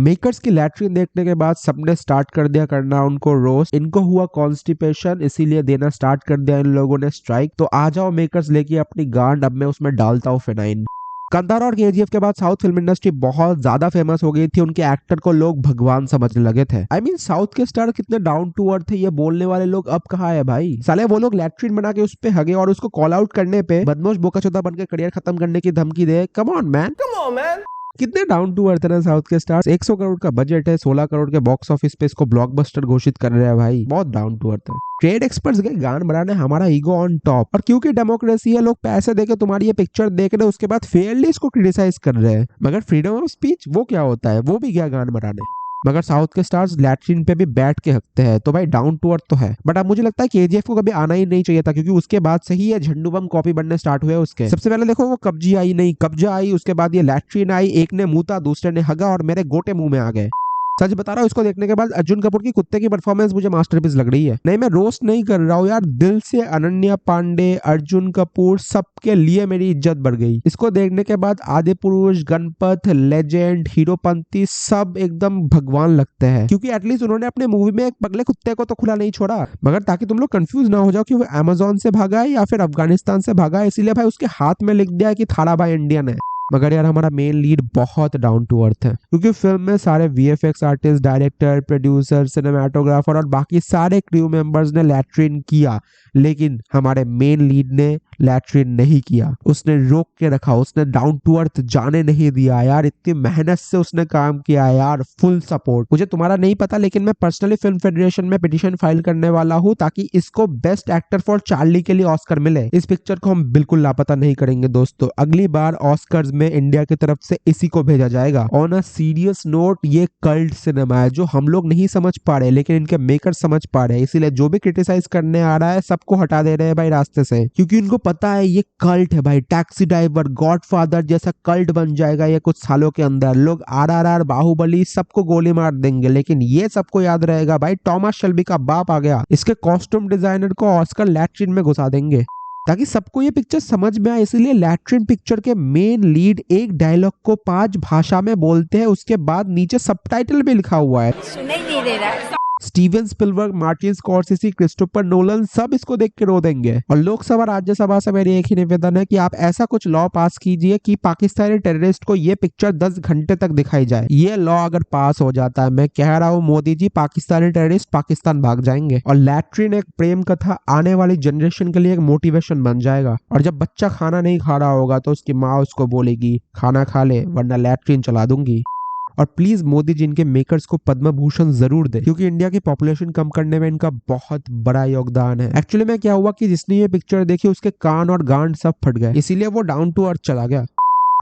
Makers की latrine देखने के बाद सबने स्टार्ट कर दिया करना उनको रोस्ट। इनको हुआ कॉन्स्टिपेशन, इसीलिए देना स्टार्ट कर दिया इन लोगों ने स्ट्राइक। तो आ जाओ मेकर्स लेके अपनी गांड, अब मैं उसमें डालता हूँ फिनाइन। कांतारा और केजीएफ के बाद साउथ फिल्म इंडस्ट्री बहुत ज्यादा फेमस हो गई थी। उनके एक्टर को लोग भगवान समझने लगे थे। आई मीन साउथ के स्टार कितने डाउन टू अर्थ थे, ये बोलने वाले लोग अब कहाँ है भाई। साले वो लोग लैट्रिन बना के उस पे हगे और उसको कॉल आउट करने पे बदमाश बोकाचोदा बन के करियर खत्म करने की धमकी दे। Come on man. कितने डाउन टू अर्थ है ना साउथ के स्टार्स। 100 करोड़ का बजट है, 16 करोड़ के बॉक्स ऑफिस पे इसको ब्लॉकबस्टर घोषित कर रहे हैं भाई। बहुत डाउन टू अर्थ है। ट्रेड एक्सपर्ट्स के गान बनाने, हमारा ईगो ऑन टॉप। और क्योंकि डेमोक्रेसी है, लोग पैसे देके तुम्हारी ये पिक्चर देख रहे हैं, उसके बाद फेयरली इसको क्रिटिसाइज कर रहे हैं। मगर फ्रीडम ऑफ स्पीच वो क्या होता है, वो भी क्या गान बनाने। मगर साउथ के स्टार्स लैट्रिन पे भी बैठ के हकते हैं, तो भाई डाउन टू अर्थ तो है। बट अब मुझे लगता है केजीएफ को कभी आना ही नहीं चाहिए था, क्योंकि उसके बाद से ही ये झंडू बम कॉपी बनने स्टार्ट हुए उसके। सबसे पहले देखो वो कब्जी आई नहीं, कब्जा आई, उसके बाद ये लैट्रिन आई। एक ने मुंह दूसरे ने हगा और मेरे गोटे मुंह में आ गए। सच बता रहा हूँ, इसको देखने के बाद अर्जुन कपूर की कुत्ते की परफॉर्मेंस मुझे मास्टरपीस लग रही है। नहीं, मैं रोस्ट नहीं कर रहा हूँ यार, दिल से अनन्या पांडे, अर्जुन कपूर, सबके लिए मेरी इज्जत बढ़ गई। इसको देखने के बाद आदि पुरुष, गणपत, लेजेंड, हीरोपंती सब एकदम भगवान लगते हैं, क्योंकि एटलीस्ट उन्होंने अपने मूवी में एक पगले कुत्ते को तो खुला नहीं छोड़ा। मगर ताकि तुम लोग कंफ्यूज ना हो जाओ कि वो अमेजोन से भागा है या फिर अफगानिस्तान से भागा है, इसीलिए भाई उसके हाथ में लिख दिया है कि थाड़ा भाई इंडियन है। मगर यार हमारा मेन लीड बहुत डाउन टू अर्थ है, क्योंकि फिल्म में सारे VFX artist, director, producer, cinematographer और बाकी सारे क्रू मेंबर्स ने लैट्रिन किया, लेकिन हमारे मेन लीड ने लैट्रिन नहीं किया। उसने रोक के रखा, उसने डाउन टू अर्थ जाने नहीं दिया यार। इतनी मेहनत से उसने काम किया यार, फुल सपोर्ट। मुझे तुम्हारा नहीं पता, लेकिन मैं पर्सनली फिल्म फेडरेशन में पिटीशन फाइल करने वाला हूँ ताकि इसको बेस्ट एक्टर फॉर चार्ली के लिए ऑस्कर मिले। इस पिक्चर को हम बिल्कुल लापता नहीं करेंगे दोस्तों। अगली बार ऑस्कर्स में इंडिया की तरफ से इसी को भेजा जाएगा। ऑन अ सीरियस नोट, ये कल्ट सिनेमा है जो हम लोग नहीं समझ पा रहे, लेकिन इनके मेकर समझ पा रहे हैं। इसीलिए जो भी क्रिटिसाइज करने आ रहा है सबको हटा दे रहे हैं भाई रास्ते से, क्योंकि इनको पता है ये कल्ट है भाई। टैक्सी ड्राइवर, गॉडफादर जैसा कल्ट बन जाएगा ये कुछ सालों के अंदर। लोग आरआरआर, बाहुबली सबको गोली मार देंगे, लेकिन ये सबको याद रहेगा भाई टॉमस शेल्बी का बाप आ गया। इसके कॉस्ट्यूम डिजाइनर को ऑस्कर लैट्रिन में घुसा देंगे ताकि सबको ये पिक्चर समझ में आए। इसलिए लैट्रिन पिक्चर के मेन लीड एक डायलॉग को 5 भाषा में बोलते हैं, उसके बाद नीचे सबटाइटल भी लिखा हुआ है। सुनाई नहीं दे रहा। Steven Spielberg, Martin Scorsese, Christopher Nolan सब इसको देख के रो देंगे। और लोकसभा राज्यसभा से मेरी एक ही निवेदन है कि आप ऐसा कुछ लॉ पास कीजिए कि पाकिस्तानी टेररिस्ट को ये पिक्चर 10 घंटे तक दिखाई जाए। ये लॉ अगर पास हो जाता है, मैं कह रहा हूँ मोदी जी, पाकिस्तानी टेररिस्ट पाकिस्तान भाग जाएंगे। और लैट्रिन एक प्रेम कथा आने वाली जनरेशन के लिए एक मोटिवेशन बन जाएगा। और जब बच्चा खाना नहीं खा रहा होगा तो उसकी माँ उसको बोलेगी खाना खा ले वरना लैट्रिन चला दूंगी। और प्लीज मोदी जी इनके मेकर्स को पद्म भूषण जरूर दे, क्योंकि इंडिया की पॉपुलेशन कम करने में इनका बहुत बड़ा योगदान है। एक्चुअली में क्या हुआ कि जिसने ये पिक्चर देखी उसके कान और गांड सब फट गए, इसीलिए वो डाउन टू अर्थ चला गया।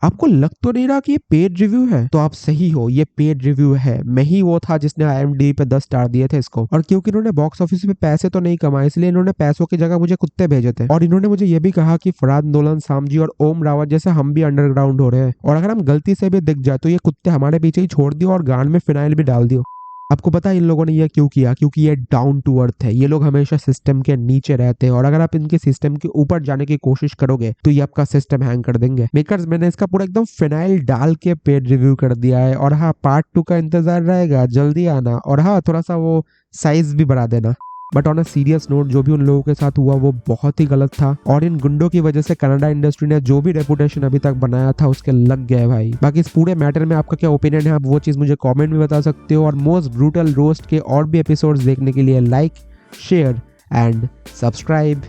आपको लग तो नहीं रहा कि ये पेड रिव्यू है? तो आप सही हो, ये पेड रिव्यू है। मैं ही वो था जिसने IMDb पे 10 स्टार दिए थे इसको। और क्योंकि इन्होंने बॉक्स ऑफिस पे पैसे तो नहीं कमाए, इसलिए इन्होंने पैसों की जगह मुझे कुत्ते भेजे थे। और इन्होंने मुझे ये भी कहा कि फरहाद नोलन, सामजी और ओम रावत जैसे हम भी अंडरग्राउंड हो रहे हैं, और अगर हम गलती से भी दिख जाए तो ये कुत्ते हमारे पीछे ही छोड़ दियो और गांड में फिनाइल भी डाल दियो। आपको पता है इन लोगों ने ये क्यों किया? क्योंकि ये डाउन टू अर्थ है। ये लोग हमेशा सिस्टम के नीचे रहते हैं, और अगर आप इनके सिस्टम के ऊपर जाने की कोशिश करोगे तो ये आपका सिस्टम हैंग कर देंगे। मेकर्स, मैंने इसका पूरा एकदम फिनाइल डाल के पेड रिव्यू कर दिया है। और हाँ, पार्ट 2 का इंतजार रहेगा, जल्दी आना। और हाँ, थोड़ा सा वो साइज भी बढ़ा देना। But on a serious note, जो भी उन लोगों के साथ हुआ वो बहुत ही गलत था, और इन गुंडों की वजह से कनाडा इंडस्ट्री ने जो भी रेपुटेशन अभी तक बनाया था उसके लग गए भाई। बाकी इस पूरे मैटर में आपका क्या ओपिनियन है, आप वो चीज मुझे कमेंट में बता सकते हो। और मोस्ट ब्रूटल रोस्ट के और भी एपिसोड्स देखने के लिए लाइक, शेयर एंड सब्सक्राइब।